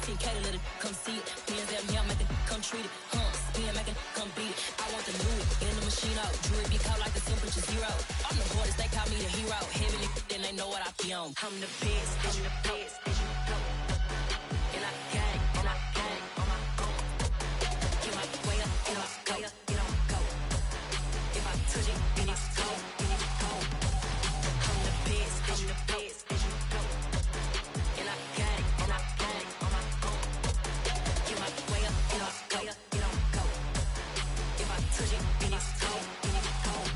10K to let it come see it. Hands down here, make it come treat it. Spin, make it come beat it. I want the new in the machine out. Jewelry be caught like the temperature 0. I'm the hardest, they call me the hero. Heavily, then they know what I be on. I'm the best, I'm the best, and you go. And I got it, and I got it on my own. Get my way up, get up, go, get on, go. If I touch it, then it's cold, then it's cold. I'm the best, and you go. And I got it, and I got it on my own. Get my way up, get up, go, get on, go. If I touch it, then it's cold, then it's cold.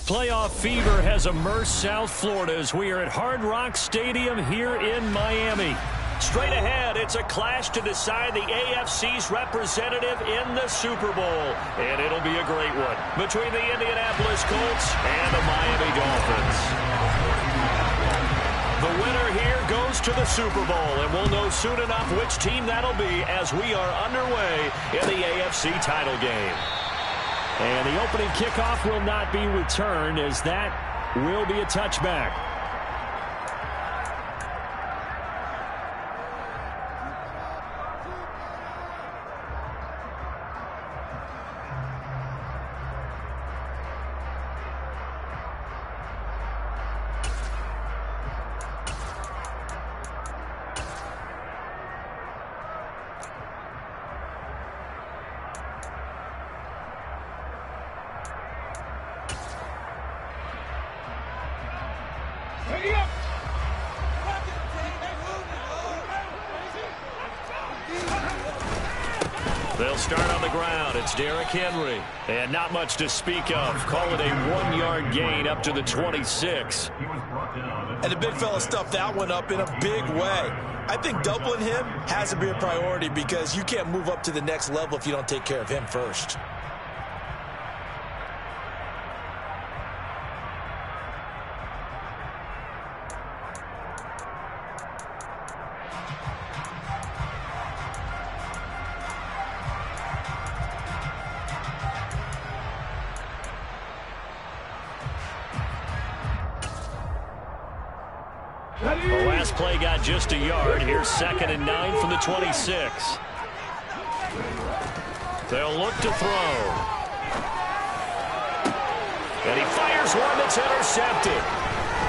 Playoff fever has immersed South Florida as we are at Hard Rock Stadium here in Miami. Straight ahead, it's a clash to decide the AFC's representative in the Super Bowl. And it'll be a great one between the Indianapolis Colts and the Miami Dolphins. The winner here goes to the Super Bowl, and we'll know soon enough which team that'll be as we are underway in the AFC title game. And the opening kickoff will not be returned, as that will be a touchback. They'll start on the ground. It's Derrick Henry. And not much to speak of. Call it a 1-yard gain up to the 26. And the big fella stuffed that one up in a big way. I think doubling him has to be a priority because you can't move up to the next level if you don't take care of him first. The last play got just a yard. Here's 2nd and 9 from the 26. They'll look to throw. And he fires one that's intercepted.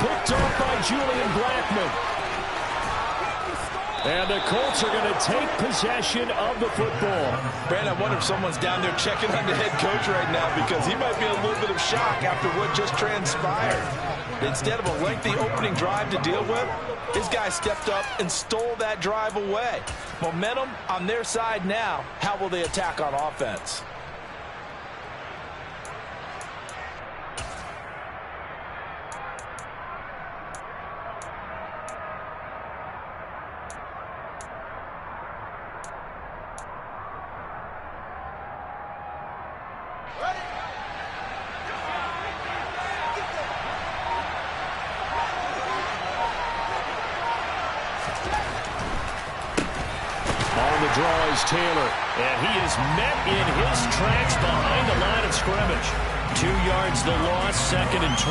Picked off by Julian Blackmon. And the Colts are going to take possession of the football. Brandon, I wonder if someone's down there checking on the head coach right now because he might be in a little bit of shock after what just transpired. Instead of a lengthy opening drive to deal with, his guy stepped up and stole that drive away. Momentum on their side now. How will they attack on offense? Draw is Taylor, and he is met in his tracks behind the line of scrimmage. 2 yards the loss, 2nd and 12.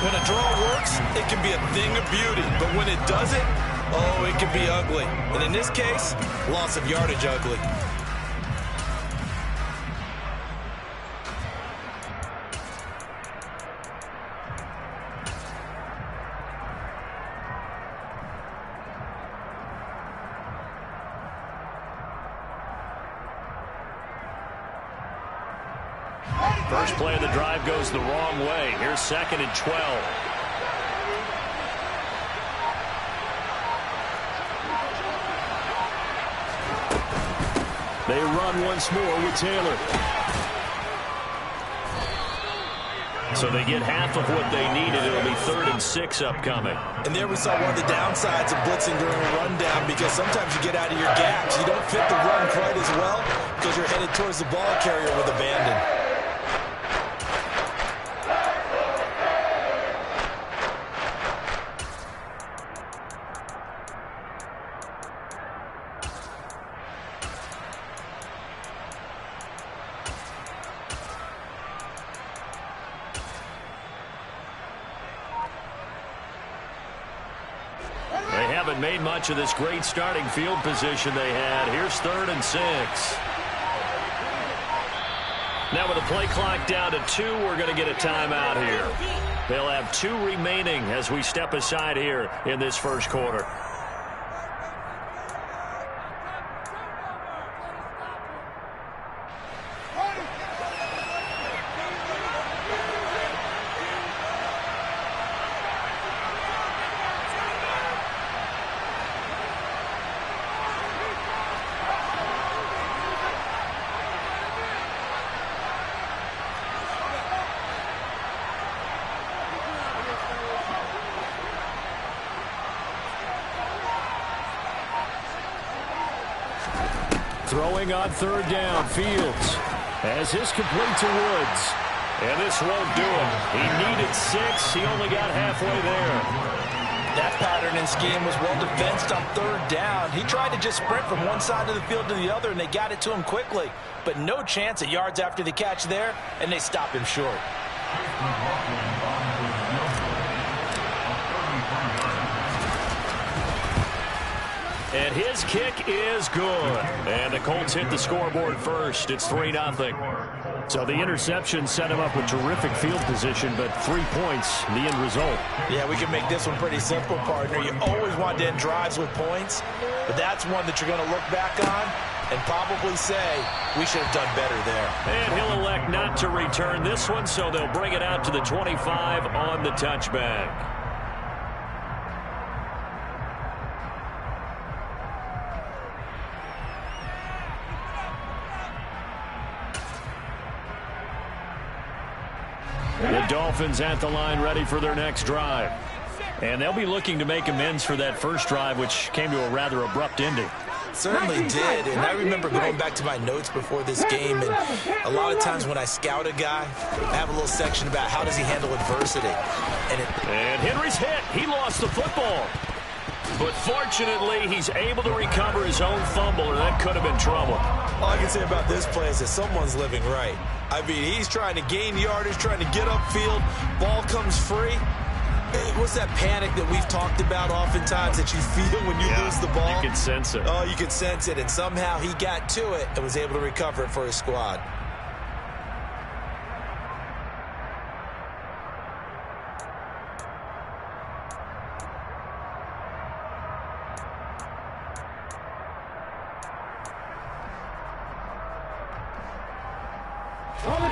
When a draw works, it can be a thing of beauty, but when it doesn't, oh, it can be ugly. And in this case, loss of yardage ugly. First play of the drive goes the wrong way. Here's 2nd and 12. They run once more with Taylor. So they get half of what they needed. It'll be 3rd and 6 upcoming. And there we saw one of the downsides of blitzing during a rundown because sometimes you get out of your gaps. You don't fit the run quite as well because you're headed towards the ball carrier with abandon. made much of this great starting field position they had. Here's 3rd and 6. Now with the play clock down to 2, we're going to get a timeout here. They'll have 2 remaining as we step aside here in this first quarter. Throwing on 3rd down, Fields has his complete to Woods. And this won't do it. He needed 6. He only got halfway there. That pattern and scheme was well defensed on 3rd down. He tried to just sprint from one side of the field to the other, and they got it to him quickly. But no chance at yards after the catch there, and they stopped him short. And his kick is good. And the Colts hit the scoreboard first. It's 3-0. So the interception set him up with terrific field position, but 3 points, the end result. Yeah, we can make this one pretty simple, partner. You always want to end drives with points, but that's one that you're going to look back on and probably say, we should have done better there. And he'll elect not to return this one, so they'll bring it out to the 25 on the touchback. The Dolphins at the line ready for their next drive. And they'll be looking to make amends for that first drive, which came to a rather abrupt ending. Certainly did, and I remember going back to my notes before this game, and a lot of times when I scout a guy, I have a little section about how does he handle adversity. And Henry's hit. He lost the football. But fortunately, he's able to recover his own fumble, or that could have been trouble. All I can say about this play is that someone's living right. I mean, he's trying to gain yardage, trying to get upfield. Ball comes free. What's that panic that we've talked about oftentimes that you feel when you lose the ball? You can sense it. Oh, you can sense it, and somehow he got to it and was able to recover it for his squad.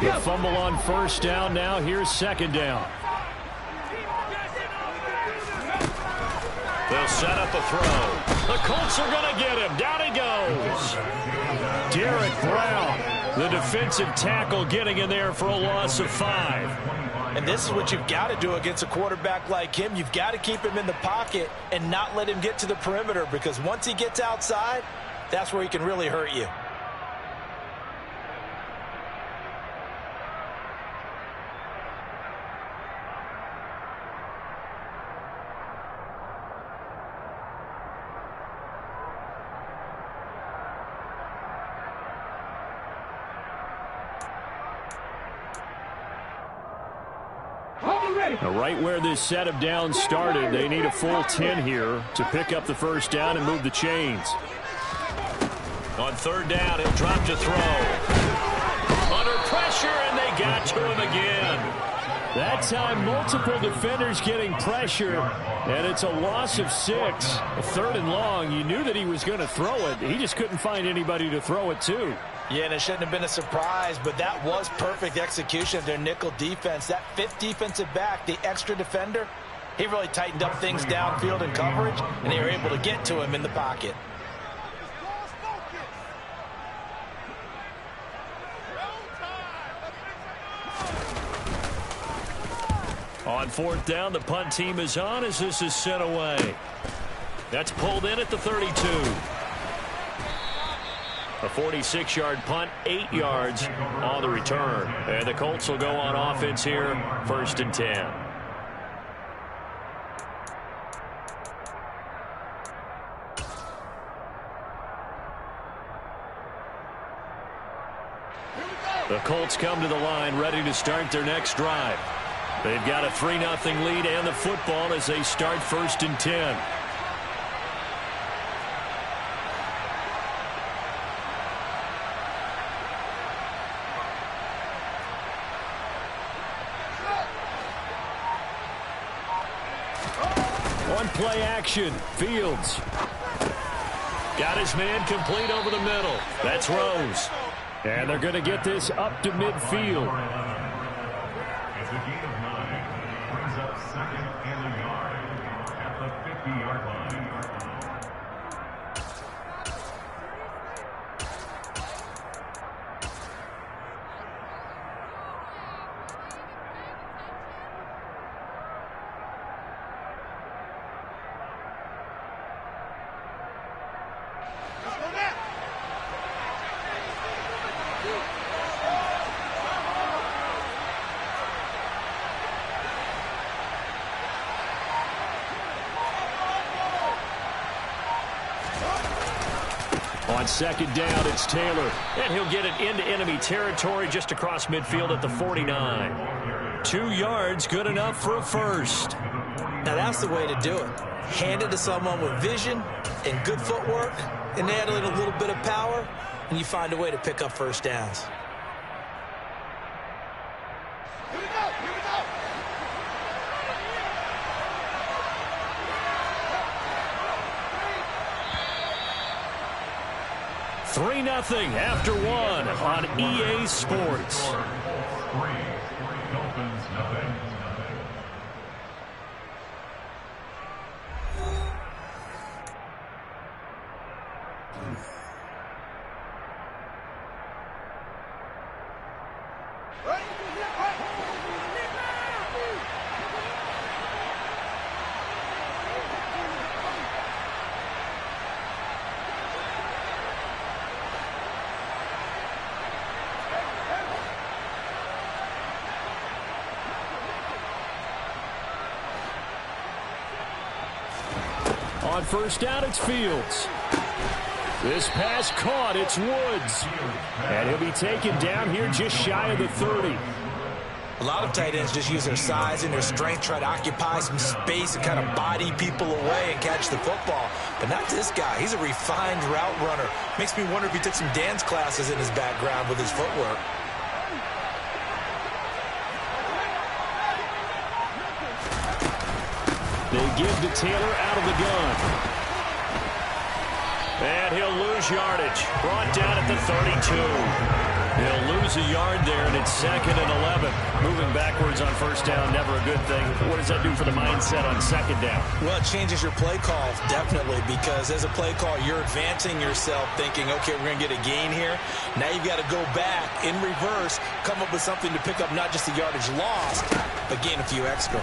The fumble on first down. Now here's 2nd down. They'll set up a throw. The Colts are going to get him. Down he goes. Derek Brown, the defensive tackle, getting in there for a loss of 5. And this is what you've got to do against a quarterback like him. You've got to keep him in the pocket and not let him get to the perimeter, because once he gets outside, that's where he can really hurt you. Right where this set of downs started, they need a full 10 here to pick up the first down and move the chains. On 3rd down, he'll drop to throw. Under pressure, and they got to him again. That time, multiple defenders getting pressure, and it's a loss of 6. A 3rd and long. You knew that he was going to throw it. He just couldn't find anybody to throw it to. Yeah, and it shouldn't have been a surprise, but that was perfect execution of their nickel defense. That 5th defensive back, the extra defender, he really tightened up things downfield in coverage, and they were able to get to him in the pocket. On 4th down, the punt team is on as this is sent away. That's pulled in at the 32. A 46-yard punt, 8 yards on the return. And the Colts will go on offense here, 1st and 10. The Colts come to the line ready to start their next drive. They've got a 3-0 lead and the football as they start 1st and 10. play action. Fields. Got his man complete over the middle. That's Rose. And they're going to get this up to midfield. It's a gain of 9. Brings up second and a yard at the 50-yard line. On second down, it's Taylor. And he'll get it into enemy territory just across midfield at the 49. 2 yards, good enough for a first. Now that's the way to do it. Hand it to someone with vision and good footwork, and add in a little bit of power, and you find a way to pick up first downs. Here we go! Here we go! 3-0 after 1 on EA Sports. Dolphins, nothing. On first down, it's Fields. This pass caught, it's Woods. And he'll be taken down here just shy of the 30. A lot of tight ends just use their size and their strength, try to occupy some space and kind of body people away and catch the football. But not this guy. He's a refined route runner. Makes me wonder if he took some dance classes in his background with his footwork. They give to Taylor out of the gun. And he'll lose yardage. Brought down at the 32. He'll lose a yard there, and it's 2nd and 11. Moving backwards on first down, never a good thing. What does that do for the mindset on second down? Well, it changes your play call, definitely, because as a play call, you're advancing yourself thinking, okay, we're going to get a gain here. Now you've got to go back in reverse, come up with something to pick up not just the yardage lost, but gain a few extra.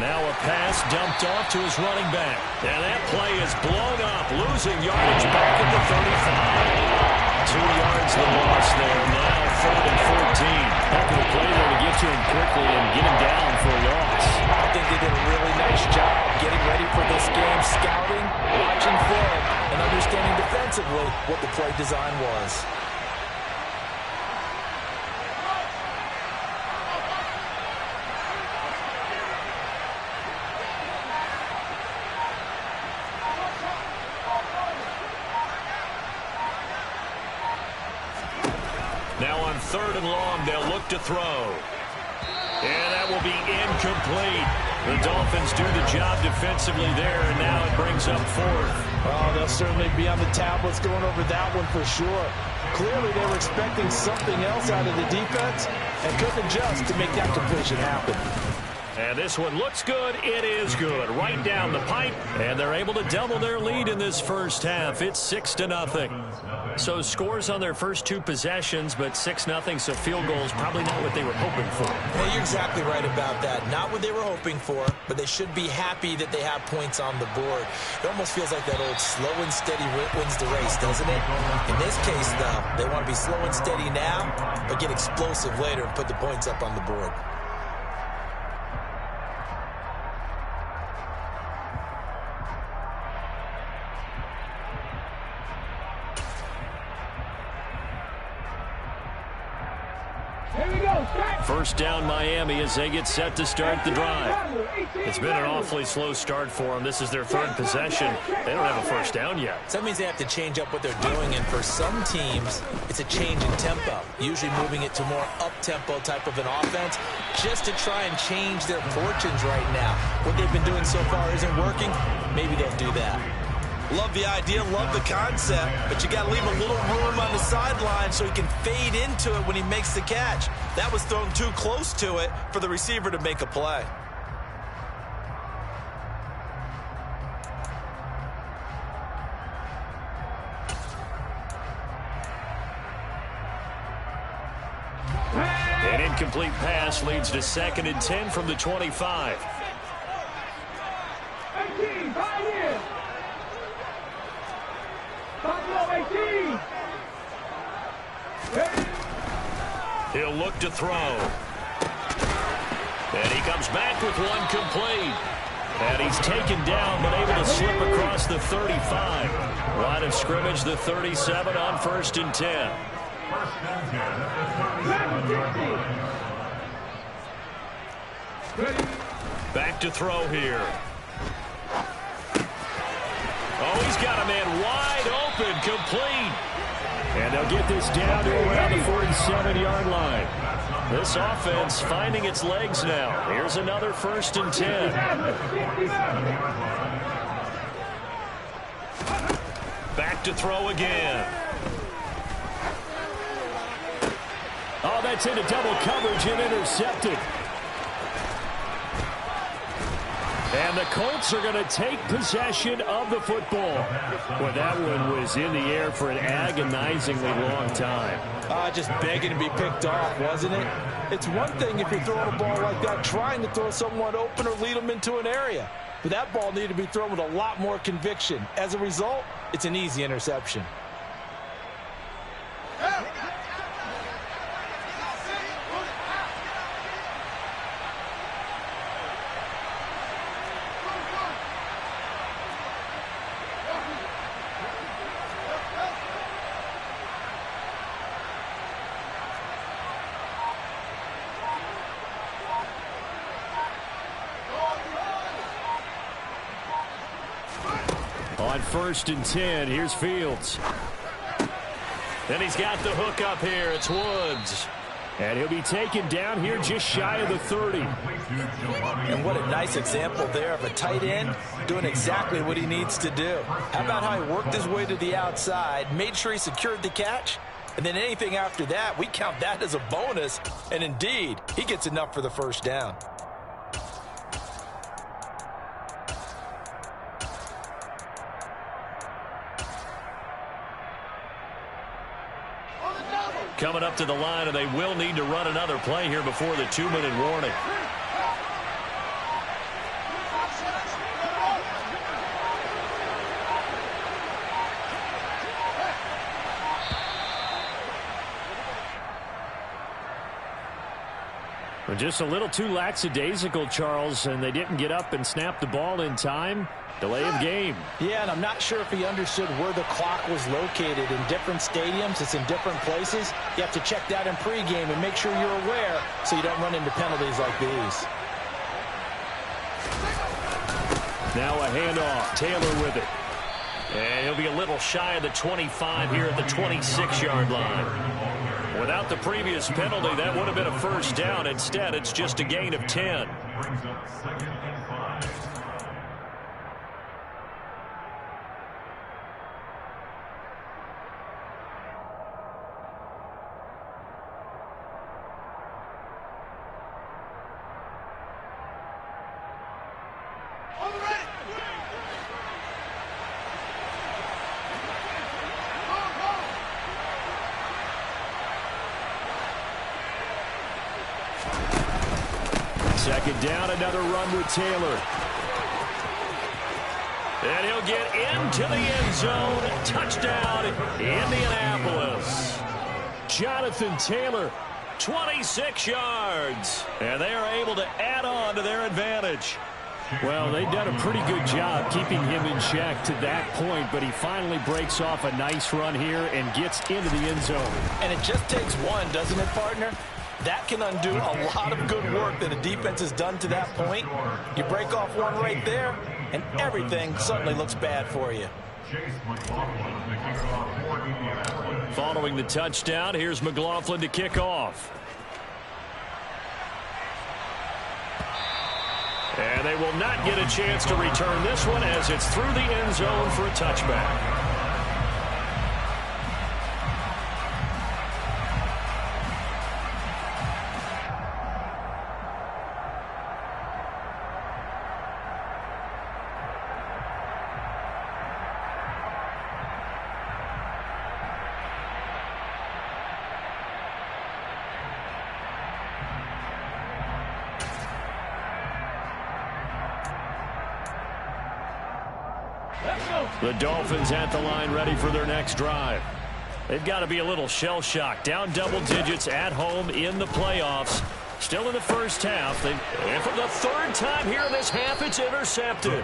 Now a pass dumped off to his running back. And that play is blown up, losing yardage back at the 35. 2 yards the loss there. Now 3rd and 14. Heck of a play there to get to him quickly and get him down for a loss. I think they did a really nice job getting ready for this game, scouting, watching film, and understanding defensively what the play design was. Now on 3rd and long, they'll look to throw. And that will be incomplete. The Dolphins do the job defensively there, and now it brings up 4th. Oh, they'll certainly be on the tablets going over that one for sure. Clearly, they were expecting something else out of the defense and couldn't adjust to make that completion happen. And this one looks good. It is good. Right down the pipe. And they're able to double their lead in this first half. It's 6-0. So scores on their first 2 possessions, but 6-0, so field goals probably not what they were hoping for. Well, you're exactly right about that. Not what they were hoping for, but they should be happy that they have points on the board. It almost feels like that old slow and steady wins the race, doesn't it? In this case, though, they want to be slow and steady now, but get explosive later and put the points up on the board. Here we go! First down Miami as they get set to start the drive. It's been an awfully slow start for them. This is their third possession. They don't have a first down yet. So that means they have to change up what they're doing, and for some teams, it's a change in tempo, usually moving it to more up-tempo type of an offense just to try and change their fortunes right now. What they've been doing so far isn't working. Maybe they'll do that. Love the idea, love the concept, but you got to leave a little room on the sideline so he can fade into it when he makes the catch. That was thrown too close to it for the receiver to make a play. An incomplete pass leads to 2nd and 10 from the 25. He'll look to throw. And he comes back with one complete. And he's taken down but able to slip across the 35. Line of scrimmage, the 37 on 1st and 10. Back to throw here. Oh, he's got a man wide open, complete. And they'll get this down to around the 47-yard line. This offense finding its legs now. Here's another 1st and 10. Back to throw again. Oh, that's into double coverage and intercepted. And the Colts are going to take possession of the football. Well, that one was in the air for an agonizingly long time. Just begging to be picked off, wasn't it? It's one thing if you're throwing a ball like that, trying to throw someone open or lead them into an area. But that ball needed to be thrown with a lot more conviction. As a result, it's an easy interception. On 1st and 10, here's Fields. Then he's got the hook up here. It's Woods. And he'll be taken down here just shy of the 30. And what a nice example there of a tight end doing exactly what he needs to do. How about how he worked his way to the outside, made sure he secured the catch, and then anything after that, we count that as a bonus. And indeed, he gets enough for the first down. Coming up to the line, and they will need to run another play here before the 2-minute warning. Well, just a little too lackadaisical, Charles, and they didn't get up and snap the ball in time. Delay of game. Yeah, and I'm not sure if he understood where the clock was located. In different stadiums, it's in different places. You have to check that in pregame and make sure you're aware so you don't run into penalties like these. Now a handoff. Taylor with it. And he'll be a little shy of the 25 here at the 26-yard line. Without the previous penalty, that would have been a first down. Instead, it's just a gain of 10. Brings up 2nd and 5. Second down, another run with Taylor. And he'll get into the end zone. Touchdown, Indianapolis. Jonathan Taylor, 26 yards. And they are able to add on to their advantage. Well, they've done a pretty good job keeping him in check to that point, but he finally breaks off a nice run here and gets into the end zone. And it just takes one, doesn't it, partner? That can undo a lot of good work that a defense has done to that point. You break off one right there, and everything suddenly looks bad for you. Following the touchdown, here's McLaughlin to kick off. And they will not get a chance to return this one as it's through the end zone for a touchback. The Dolphins at the line ready for their next drive. They've got to be a little shell-shocked. Down double digits at home in the playoffs. Still in the first half. And for the third time here in this half, it's intercepted.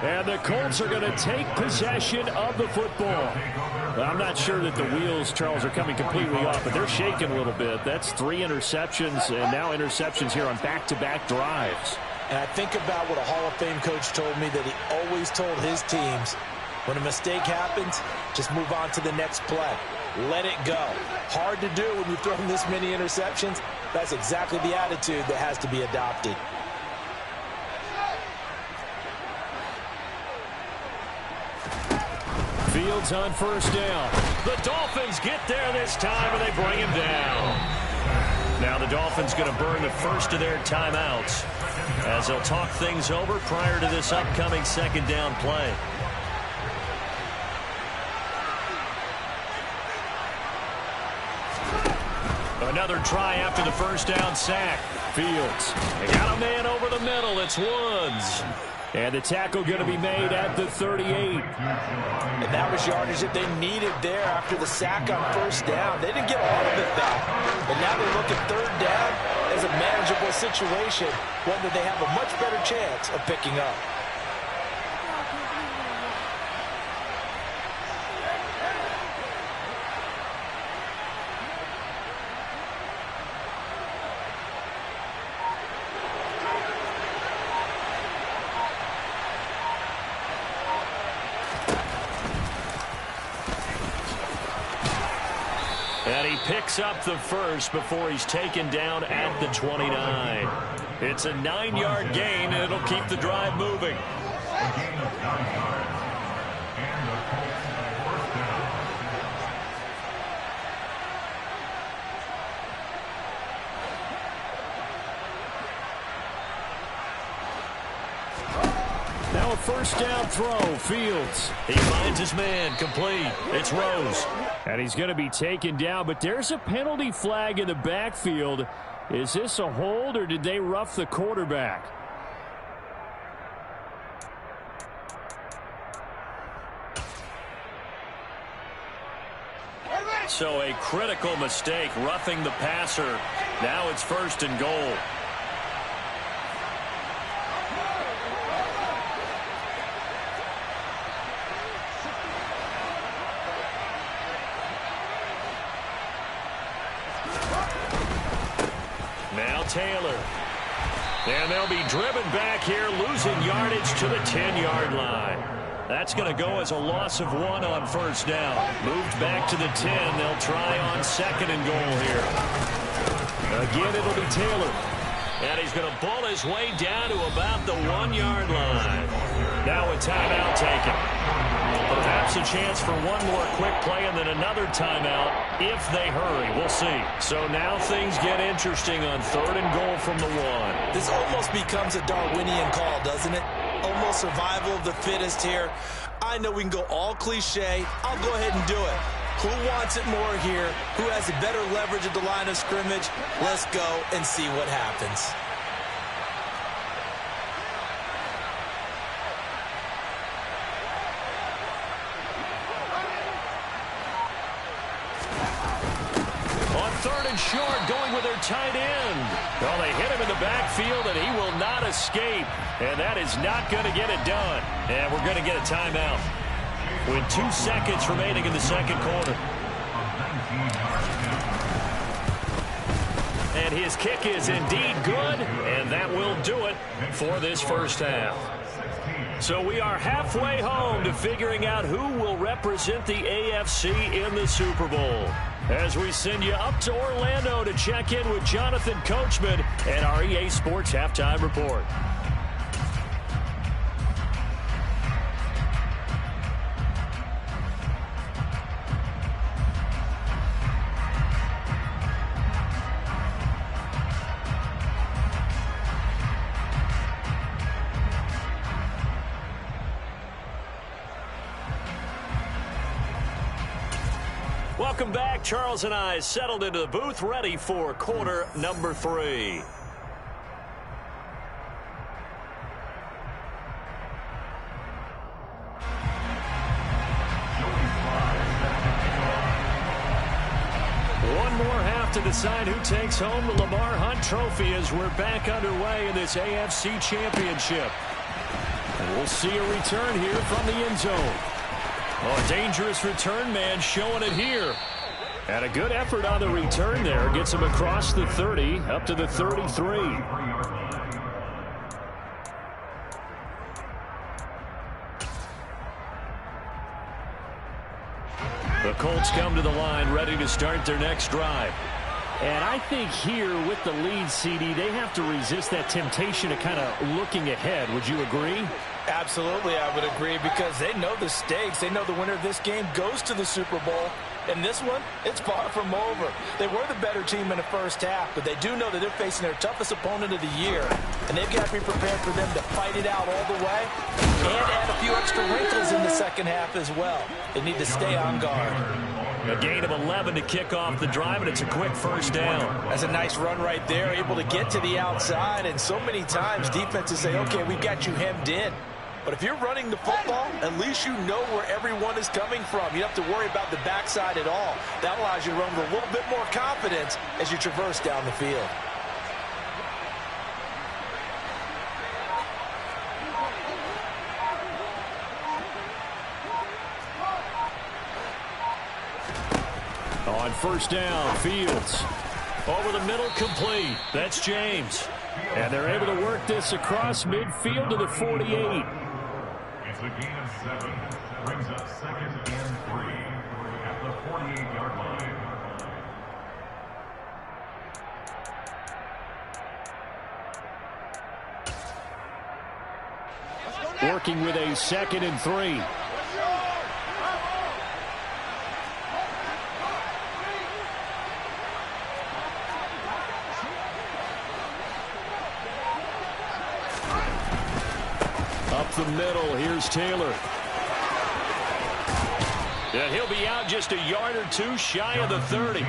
And the Colts are going to take possession of the football. I'm not sure that the wheels, Charles, are coming completely off, but they're shaking a little bit. That's 3 interceptions, and now interceptions here on back-to-back drives. And I think about what a Hall of Fame coach told me, that he always told his teams, when a mistake happens, just move on to the next play. Let it go. Hard to do when you've thrown this many interceptions. That's exactly the attitude that has to be adopted. Fields on first down. The Dolphins get there this time, and they bring him down. Now the Dolphins going to burn the first of their timeouts as they'll talk things over prior to this upcoming second down play. Another try after the first down sack. Fields. They got a man over the middle. It's Woods. And the tackle going to be made at the 38. And that was yardage that they needed there after the sack on first down. They didn't get all of it back. But now they look at third down as a manageable situation, one that they have a much better chance of picking up. And he picks up the first before he's taken down at the 29. It's a 9-yard gain, and it'll keep the drive moving. A gain of 9 yards. And the Colts first down. Now a first down throw. Fields. He finds his man. Complete. It's Rose. And he's going to be taken down, but there's a penalty flag in the backfield. Is this a hold, or did they rough the quarterback? So a critical mistake, roughing the passer. Now it's first and goal. Now Taylor. And they'll be driven back here, losing yardage to the 10-yard line. That's going to go as a loss of 1 on first down. Moved back to the 10. They'll try on second and goal here. Again, it'll be Taylor. And he's going to bull his way down to about the 1-yard line. Now a timeout taken. Perhaps a chance for one more quick play and then another timeout if they hurry. We'll see. So now things get interesting on third and goal from the 1. This almost becomes a Darwinian call, doesn't it? Almost survival of the fittest here. I know we can go all cliche. I'll go ahead and do it. Who wants it more here? Who has a better leverage at the line of scrimmage? Let's go and see what happens. Third and short, going with their tight end. Well, they hit him in the backfield, and he will not escape. And that is not going to get it done. And we're going to get a timeout with 2 seconds remaining in the second quarter. and his kick is indeed good, and that will do it for this first half. So we are halfway home to figuring out who will represent the AFC in the Super Bowl, as we send you up to Orlando to check in with Jonathan Coachman and our EA Sports Halftime Report. Welcome back. Charles and I settled into the booth, ready for quarter number 3. One more half to decide who takes home the Lamar Hunt Trophy as we're back underway in this AFC Championship. And we'll see a return here from the end zone. Oh, a dangerous return man showing it here. And a good effort on the return there. Gets him across the 30, up to the 33. The Colts come to the line, ready to start their next drive. And I think here with the lead, CD, they have to resist that temptation of kind of looking ahead. Would you agree? Absolutely, I would agree, because they know the stakes. They know the winner of this game goes to the Super Bowl. And this one, it's far from over. They were the better team in the first half, but they do know that they're facing their toughest opponent of the year. And they've got to be prepared for them to fight it out all the way and add a few extra wrinkles in the second half as well. They need to stay on guard. A gain of 11 to kick off the drive, and it's a quick first down. That's a nice run right there, able to get to the outside. And so many times defenses say, okay, we've got you hemmed in. But if you're running the football, at least you know where everyone is coming from. You don't have to worry about the backside at all. That allows you to run with a little bit more confidence as you traverse down the field. On first down, Fields. Over the middle, complete. That's James. And they're able to work this across midfield to the 48. It's a gain of 7. Brings up 2nd and 3 at the 48-yard line. Working with a 2nd and 3. Up the middle, here's Taylor. And he'll be out just a yard or two shy of the 30.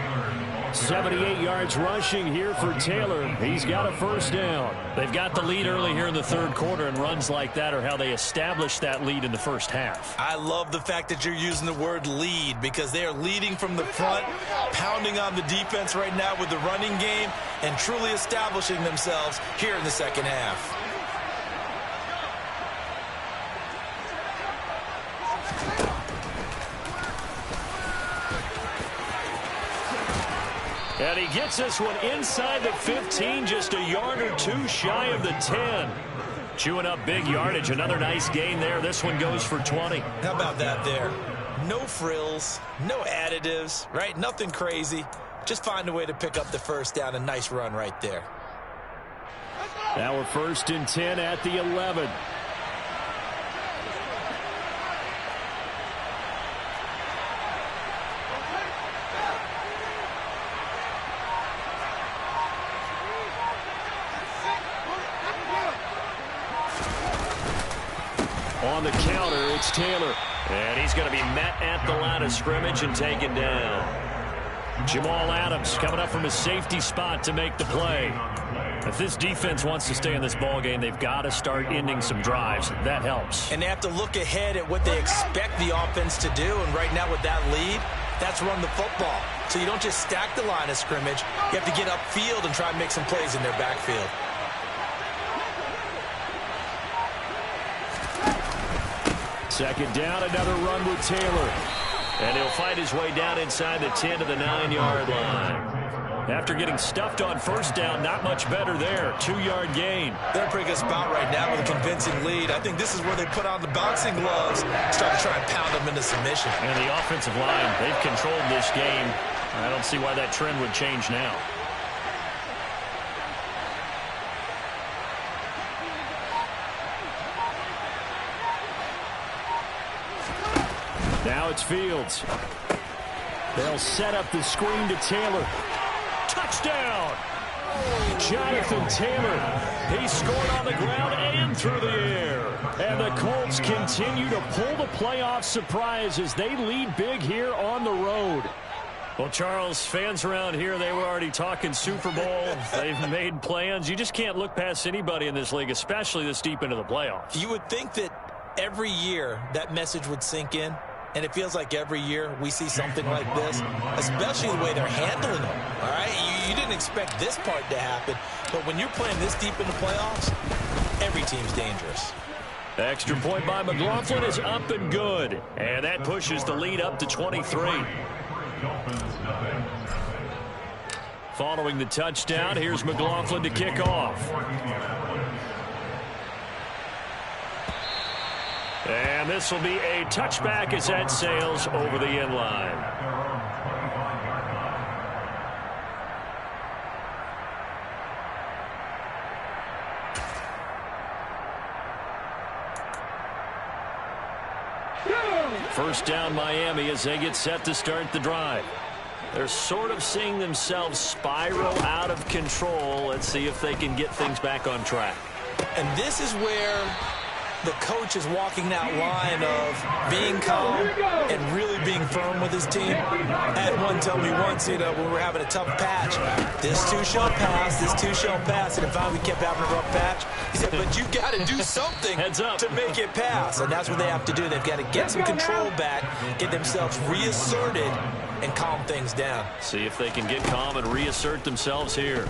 78 yards rushing here for Taylor. He's got a first down. They've got the lead early here in the third quarter, and runs like that are how they establish that lead in the first half. I love the fact that you're using the word lead, because they are leading from the front, pounding on the defense right now with the running game, and truly establishing themselves here in the second half. And he gets this one inside the 15, just a yard or two shy of the 10. Chewing up big yardage. Another nice gain there. This one goes for 20. How about that there? No frills, no additives, right? Nothing crazy. Just find a way to pick up the first down. A nice run right there. Now we're 1st and 10 at the 11. On the counter, it's Taylor. And he's going to be met at the line of scrimmage and taken down. Jamal Adams coming up from his safety spot to make the play. If this defense wants to stay in this ballgame, they've got to start ending some drives. That helps. And they have to look ahead at what they expect the offense to do. And right now with that lead, that's run the football. So you don't just stack the line of scrimmage. You have to get upfield and try and make some plays in their backfield. Second down, another run with Taylor. And he'll fight his way down inside the 10 to the 9-yard line. After getting stuffed on first down, not much better there. 2-yard gain. They're in a pretty good spot right now with a convincing lead. I think this is where they put on the bouncing gloves, start to try and pound them into submission. And the offensive line, they've controlled this game. I don't see why that trend would change now. Now it's Fields. They'll set up the screen to Taylor. Touchdown! Jonathan Taylor. He scored on the ground and through the air. And the Colts continue to pull the playoff surprise as they lead big here on the road. Well, Charles, fans around here, they were already talking Super Bowl. They've made plans. You just can't look past anybody in this league, especially this deep into the playoffs. You would think that every year that message would sink in. And it feels like every year we see something like this, especially the way they're handling them. All right, you didn't expect this part to happen, but when you're playing this deep in the playoffs, every team's dangerous. The extra point by McLaughlin is up and good, and that pushes the lead up to 23. Following the touchdown, here's McLaughlin to kick off. And this will be a touchback as that sails over the end line. First down Miami as they get set to start the drive. They're sort of seeing themselves spiral out of control. Let's see if they can get things back on track. And this is where the coach is walking that line of being calm and really being firm with his team. I had one tell me once, when we were having a tough patch, this too shall pass, this too shall pass. And if we kept having a rough patch, he said, but you got to do something to make it pass. And that's what they have to do. They've got to get some control back, get themselves reasserted, and calm things down. See if they can get calm and reassert themselves here.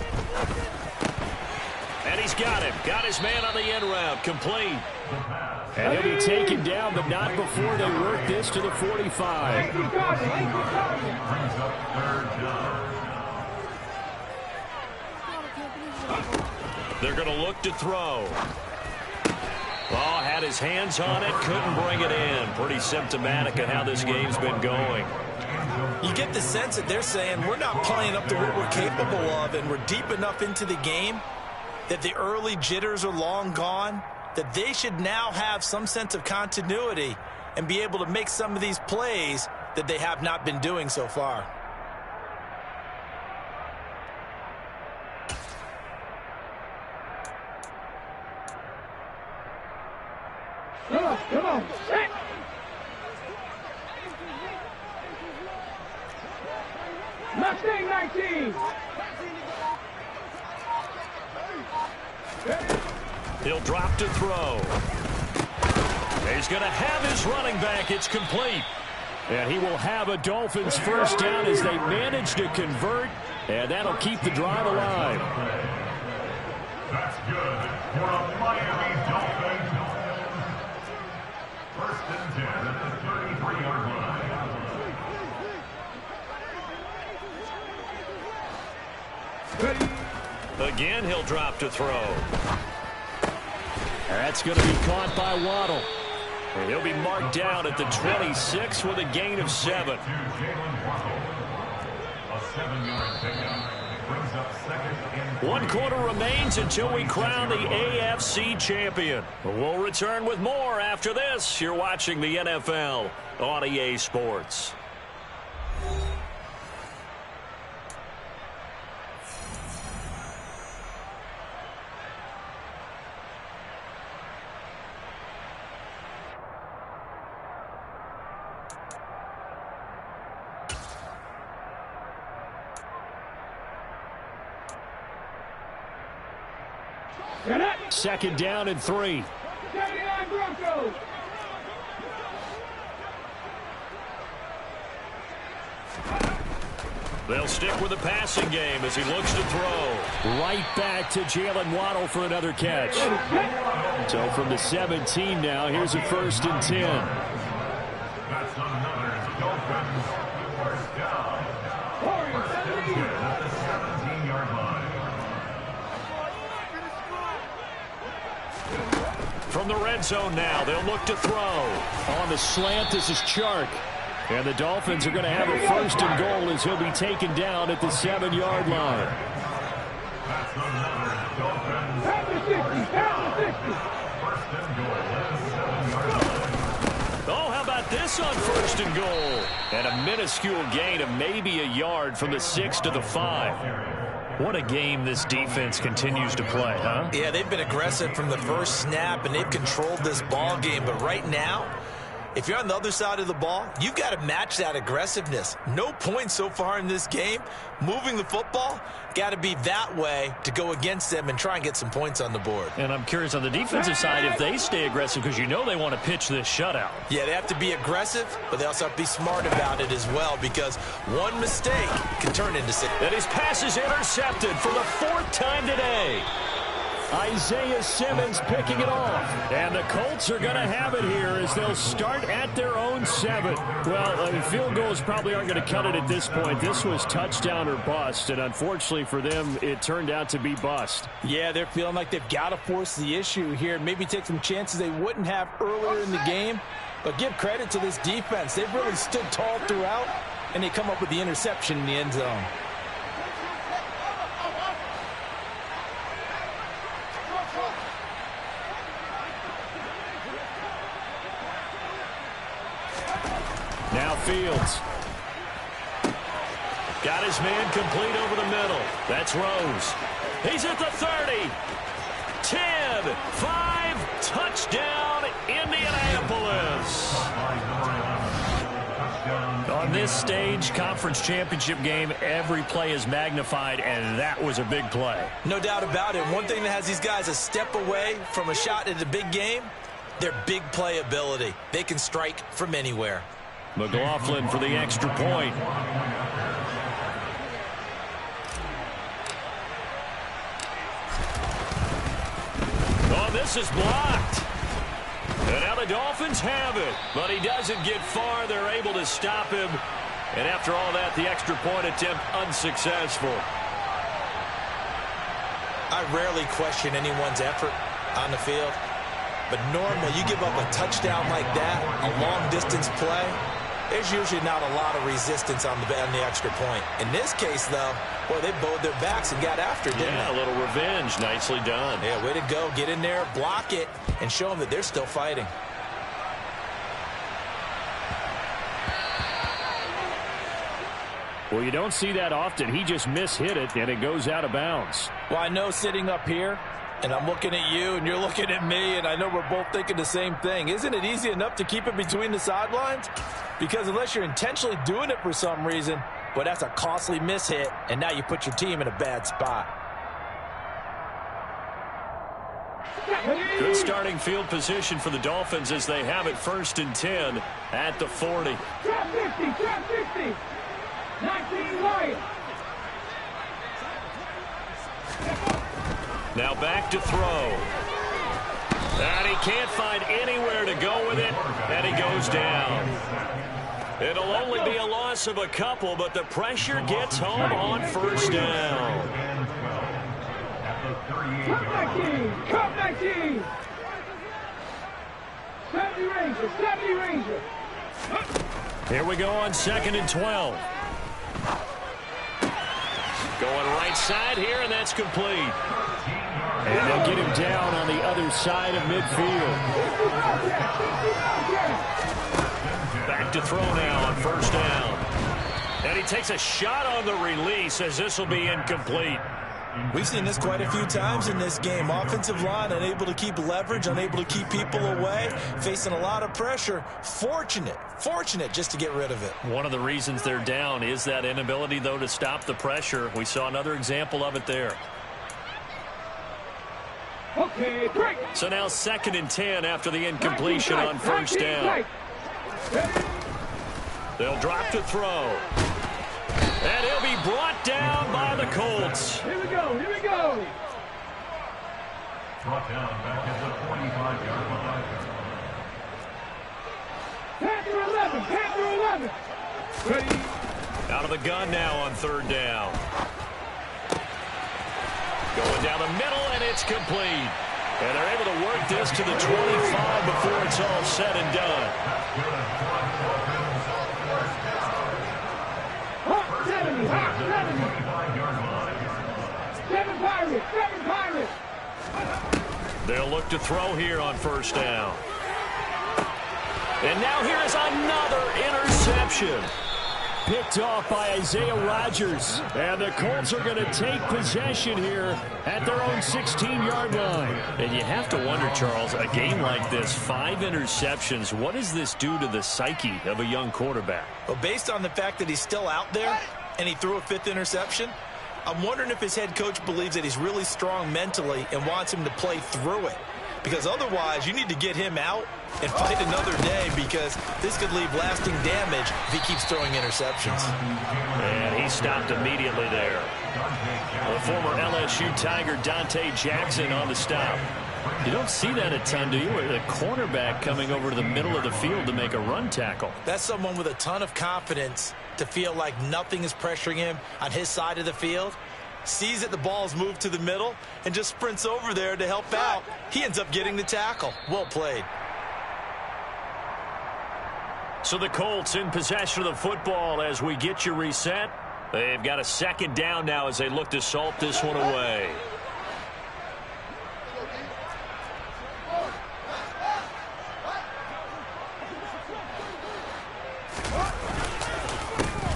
And he's got him. Got his man on the end route. Complete. And he'll be taken down, but not before they work this to the 45. They're going to look to throw. Oh, had his hands on it, couldn't bring it in. Pretty symptomatic of how this game's been going. You get the sense that they're saying we're not playing up to what we're capable of, and we're deep enough into the game that the early jitters are long gone, that they should now have some sense of continuity and be able to make some of these plays that they have not been doing so far. Come on. Mustang 19. He'll drop to throw. He's going to have his running back. It's complete. And he will have a Dolphins first down as they manage to convert. And that'll keep the drive alive. That's good for a Miami Dolphins. First and 10 at the 33-yard line. Again, he'll drop to throw. That's going to be caught by Waddle. And he'll be marked down at the 26 with a gain of 7. A 7-yard pickup brings up second and 1 quarter remains until we crown the AFC champion. We'll return with more after this. You're watching the NFL on EA Sports. Second down and 3. They'll stick with the passing game as he looks to throw. Right back to Jalen Waddle for another catch. So from the 17 now, here's a first and 10. that's another Dolphins first down. First and 10 at the 17. the red zone now. They'll look to throw. On the slant, this is Chark. And the Dolphins are going to have a 1st and goal as he'll be taken down at the 7-yard line. That's another Dolphins. At the 60, at the 60. 1st and goal at the 7-yard line. Oh, how about this on 1st and goal? And a minuscule gain of maybe a yard from the 6 to the 5. What a game this defense continues to play, huh? Yeah, they've been aggressive from the first snap, and they've controlled this ball game. But right now, if you're on the other side of the ball, you've got to match that aggressiveness. No points so far in this game. Moving the football, got to be that way to go against them and try and get some points on the board. And I'm curious on the defensive side if they stay aggressive, because you know they want to pitch this shutout. Yeah, they have to be aggressive, but they also have to be smart about it as well, because one mistake can turn into 6. And his pass is intercepted for the 4th time today. Isaiah Simmons picking it off. And the Colts are going to have it here as they'll start at their own 7. Well, field goals probably aren't going to cut it at this point. This was touchdown or bust, and unfortunately for them, it turned out to be bust. Yeah, they're feeling like they've got to force the issue here and maybe take some chances they wouldn't have earlier in the game. But give credit to this defense. They've really stood tall throughout, and they come up with the interception in the end zone. Now Fields. Got his man complete over the middle. That's Rose. He's at the 30. 10, 5, touchdown, Indianapolis. On this stage, conference championship game, every play is magnified, and that was a big play. No doubt about it. One thing that has these guys a step away from a shot at a big game, their big play ability. They can strike from anywhere. McLaughlin for the extra point. Oh, this is blocked. And now the Dolphins have it. But he doesn't get far. They're able to stop him. And after all that, the extra point attempt unsuccessful. I rarely question anyone's effort on the field. But normally, you give up a touchdown like that, a long-distance play, there's usually not a lot of resistance on the extra point. In this case, though, boy, they bowed their backs and got after it, didn't they? Yeah, a little revenge. Nicely done. Yeah, way to go. Get in there, block it, and show them that they're still fighting. Well, you don't see that often. He just mishit it, and it goes out of bounds. Well, I know sitting up here, and I'm looking at you, and you're looking at me, and I know we're both thinking the same thing. Isn't it easy enough to keep it between the sidelines? Because unless you're intentionally doing it for some reason, well, that's a costly mishit, and now you put your team in a bad spot. Good starting field position for the Dolphins as they have it 1st and 10 at the 40. Trap 50, trap 50. 19 Lions. Now back to throw. And he can't find anywhere to go with it, and he goes down. It'll only be a loss of a couple, but the pressure gets home on 1st down. Cup 19. 70 Rangers, 70 Rangers. Here we go on 2nd and 12. Going right side here, and that's complete. And they'll get him down on the other side of midfield. Back to throw now on 1st down. And he takes a shot on the release as this will be incomplete. We've seen this quite a few times in this game. Offensive line unable to keep leverage, unable to keep people away, facing a lot of pressure. Fortunate just to get rid of it. One of the reasons they're down is that inability, though, to stop the pressure. We saw another example of it there. Okay, break. So now 2nd and 10 after the incompletion on 1st down. They'll drop to throw. And he'll be brought down by the Colts. Here we go, here we go. Brought down back at the 45-yard line. Panther 11, Panther 11. Ready. Out of the gun now on 3rd down. Going down the middle, and it's complete. And they're able to work this to the 25 before it's all said and done. 70, 7 Pirates, 7 Pirates. They'll look to throw here on first down. And now here is another interception. Picked off by Isaiah Rodgers. And the Colts are going to take possession here at their own 16-yard line. And you have to wonder, Charles, a game like this, 5 interceptions, what does this do to the psyche of a young quarterback? Well, based on the fact that he's still out there and he threw a 5th interception, I'm wondering if his head coach believes that he's really strong mentally and wants him to play through it. Because otherwise, you need to get him out and fight another day, because this could leave lasting damage if he keeps throwing interceptions. And he stopped immediately there. The former LSU Tiger Dante Jackson on the stop. You don't see that a ton, do you? The cornerback coming over to the middle of the field to make a run tackle. That's someone with a ton of confidence to feel like nothing is pressuring him on his side of the field. Sees that the ball's moved to the middle and just sprints over there to help out. He ends up getting the tackle. Well played. So the Colts in possession of the football as we get you reset. They've got a second down now as they look to salt this one away.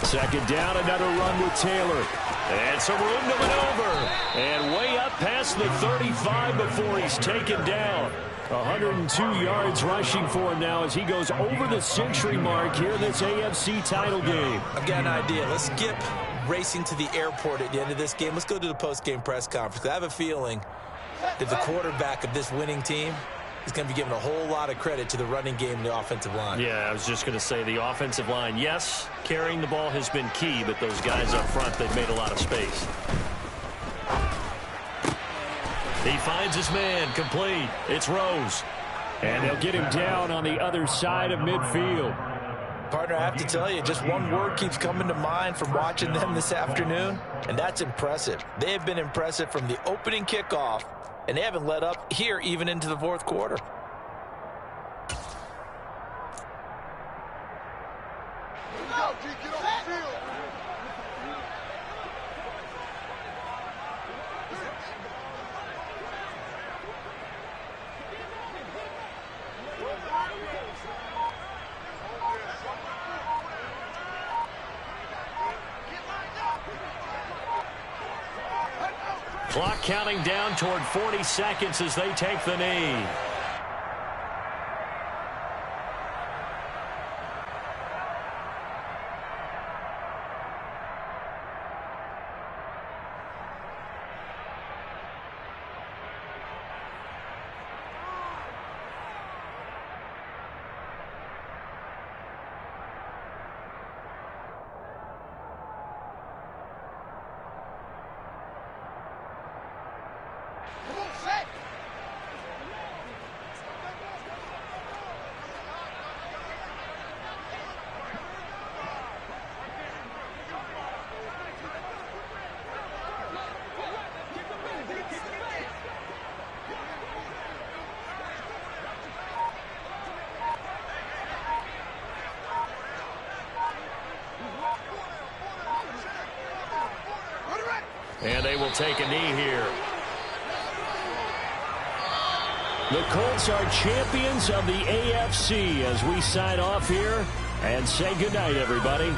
Second down, another run with Taylor. And some room to maneuver. And way up past the 35 before he's taken down. 102 yards rushing for him now as he goes over the century mark here in this AFC title game. I've got an idea. Let's skip racing to the airport at the end of this game. Let's go to the post-game press conference. I have a feeling that the quarterback of this winning team is going to be given a whole lot of credit to the running game and the offensive line. Yeah, I was just going to say the offensive line, yes, carrying the ball has been key, but those guys up front, they've made a lot of space. He finds his man, complete. It's Rose. And they'll get him down on the other side of midfield. Partner, I have to tell you, just one word keeps coming to mind from watching them this afternoon, and that's impressive. They have been impressive from the opening kickoff, and they haven't let up here even into the fourth quarter. Clock counting down toward 40 seconds as they take the knee. And they will take a knee here. The Colts are champions of the AFC as we sign off here and say goodnight, everybody.